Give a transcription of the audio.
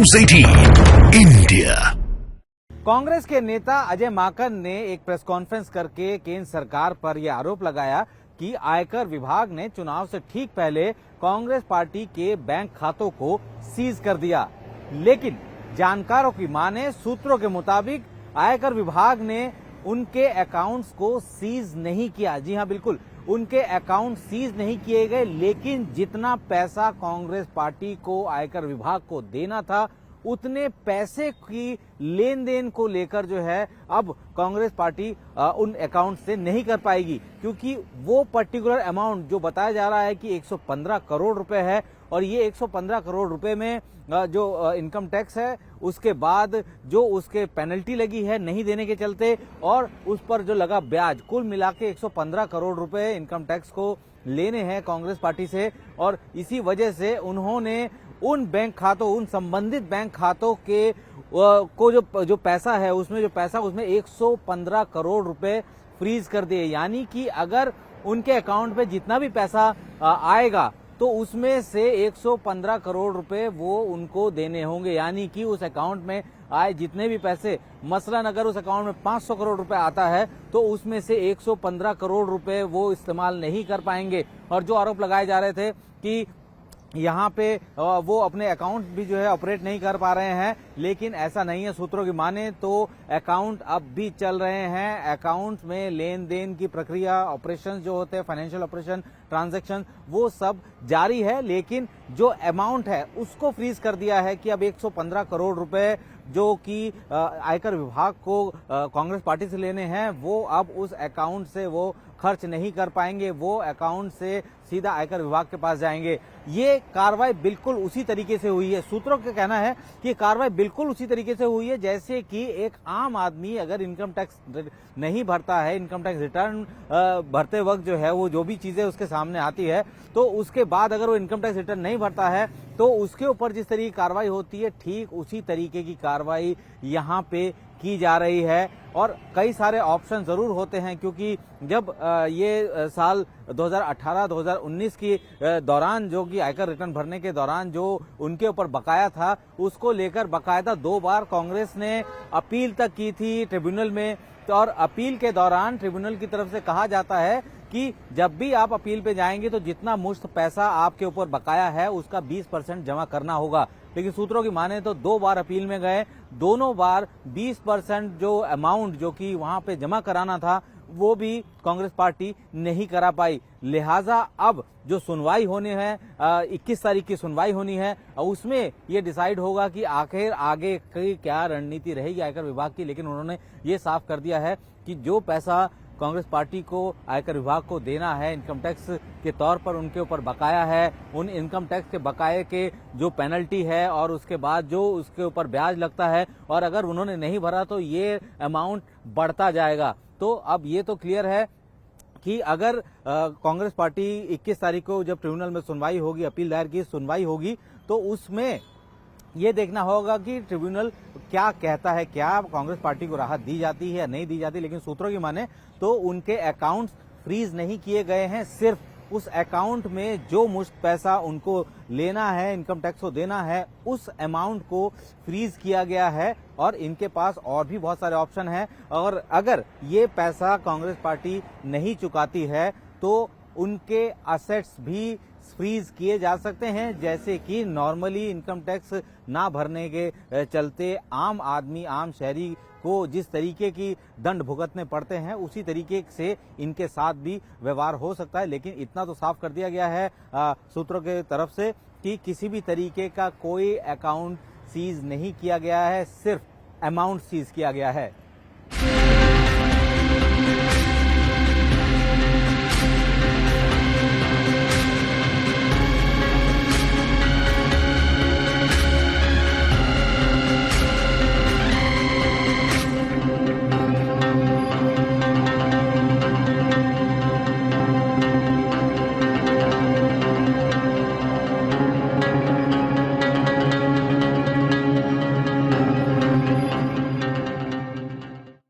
News 18 India. Congress के नेता अजय माकन ने एक प्रेस कॉन्फ्रेंस करके केंद्र सरकार पर यह आरोप लगाया कि आयकर विभाग ने चुनाव से ठीक पहले कांग्रेस पार्टी के बैंक खातों को सीज कर दिया। लेकिन जानकारों की माने, सूत्रों के मुताबिक आयकर विभाग ने उनके अकाउंट्स को सीज नहीं किया। जी हां, बिल्कुल, उनके अकाउंट सीज नहीं किए गए, लेकिन जितना पैसा कांग्रेस पार्टी को आयकर विभाग को देना था, उतने पैसे की लेन देन को लेकर जो है अब कांग्रेस पार्टी उन अकाउंट से नहीं कर पाएगी, क्योंकि वो पर्टिकुलर अमाउंट जो बताया जा रहा है कि 115 करोड़ रुपए है, और ये 115 करोड़ रुपए में जो इनकम टैक्स है, उसके बाद जो उसके पेनल्टी लगी है नहीं देने के चलते, और उस पर जो लगा ब्याज, कुल मिला के 115 करोड़ रुपए इनकम टैक्स को लेने हैं कांग्रेस पार्टी से। और इसी वजह से उन्होंने उन बैंक खातों, उन संबंधित बैंक खातों के को जो पैसा है, उसमें 115 करोड़ रुपए फ्रीज कर दिए। यानी कि अगर उनके अकाउंट पे जितना भी पैसा आएगा, तो उसमें से 115 करोड़ रुपए वो उनको देने होंगे। यानी कि उस अकाउंट में आए जितने भी पैसे, मसलन अगर उस अकाउंट में 500 करोड़ रुपए आता है, तो उसमें से 115 करोड़ रुपए वो इस्तेमाल नहीं कर पाएंगे। और जो आरोप लगाए जा रहे थे कि यहाँ पे वो अपने अकाउंट भी जो है ऑपरेट नहीं कर पा रहे हैं, लेकिन ऐसा नहीं है। सूत्रों की माने तो अकाउंट अब भी चल रहे हैं। अकाउंट में लेन देन की प्रक्रिया, ऑपरेशन जो होते हैं, फाइनेंशियल ऑपरेशन, ट्रांजैक्शन, वो सब जारी है। लेकिन जो अमाउंट है उसको फ्रीज कर दिया है कि अब 115 करोड़ रुपए जो कि आयकर विभाग को कांग्रेस पार्टी से लेने हैं, वो अब उस अकाउंट से वो खर्च नहीं कर पाएंगे, वो अकाउंट से सीधा आयकर विभाग के पास जाएंगे। ये कार्रवाई बिल्कुल उसी तरीके से हुई है। सूत्रों का कहना है कि कार्रवाई बिल्कुल उसी तरीके से हुई है जैसे कि एक आम आदमी अगर इनकम टैक्स नहीं भरता है, इनकम टैक्स रिटर्न भरते वक्त जो है वो जो भी चीजें उसके सामने आती है, तो उसके बाद अगर वो इनकम टैक्स रिटर्न नहीं भरता है, तो उसके ऊपर जिस तरीके की कार्रवाई होती है, ठीक उसी तरीके की कार्रवाई यहाँ पे की जा रही है। और कई सारे ऑप्शन जरूर होते हैं, क्योंकि जब ये साल 2018-2019 की दौरान, जो कि आयकर रिटर्न भरने के दौरान जो उनके ऊपर बकाया था, उसको लेकर बाकायदा 2 बार कांग्रेस ने अपील तक की थी ट्रिब्यूनल में। और अपील के दौरान ट्रिब्यूनल की तरफ से कहा जाता है कि जब भी आप अपील पे जाएंगे तो जितना मुश्त पैसा आपके ऊपर बकाया है उसका 20% जमा करना होगा। लेकिन सूत्रों की माने तो 2 बार अपील में गए, दोनों बार 20% जो अमाउंट जो कि वहां पे जमा कराना था, वो भी कांग्रेस पार्टी नहीं करा पाई। लिहाजा अब जो सुनवाई होने है, 21 तारीख की सुनवाई होनी है, उसमें ये डिसाइड होगा कि आखिर आगे की क्या रणनीति रहेगी आयकर विभाग की। लेकिन उन्होंने ये साफ कर दिया है कि जो पैसा कांग्रेस पार्टी को आयकर विभाग को देना है इनकम टैक्स के तौर पर, उनके ऊपर बकाया है, उन इनकम टैक्स के बकाये के जो पेनल्टी है और उसके बाद जो उसके ऊपर ब्याज लगता है, और अगर उन्होंने नहीं भरा तो ये अमाउंट बढ़ता जाएगा। तो अब ये तो क्लियर है कि अगर कांग्रेस पार्टी 21 तारीख को जब ट्रिब्यूनल में सुनवाई होगी, अपील दायर की सुनवाई होगी, तो उसमें ये देखना होगा कि ट्रिब्यूनल क्या कहता है, क्या कांग्रेस पार्टी को राहत दी जाती है या नहीं दी जाती। लेकिन सूत्रों की माने तो उनके अकाउंट्स फ्रीज नहीं किए गए हैं, सिर्फ उस अकाउंट में जो मुश्त पैसा उनको लेना है, इनकम टैक्स को देना है, उस अमाउंट को फ्रीज किया गया है। और इनके पास और भी बहुत सारे ऑप्शन हैं, और अगर ये पैसा कांग्रेस पार्टी नहीं चुकाती है तो उनके असेट्स भी फ्रीज किए जा सकते हैं। जैसे कि नॉर्मली इनकम टैक्स ना भरने के चलते आम आदमी, आम शहरी को जिस तरीके की दंड भुगतने पड़ते हैं, उसी तरीके से इनके साथ भी व्यवहार हो सकता है। लेकिन इतना तो साफ कर दिया गया है सूत्रों के तरफ से कि किसी भी तरीके का कोई अकाउंट सीज नहीं किया गया है, सिर्फ अमाउंट सीज किया गया है।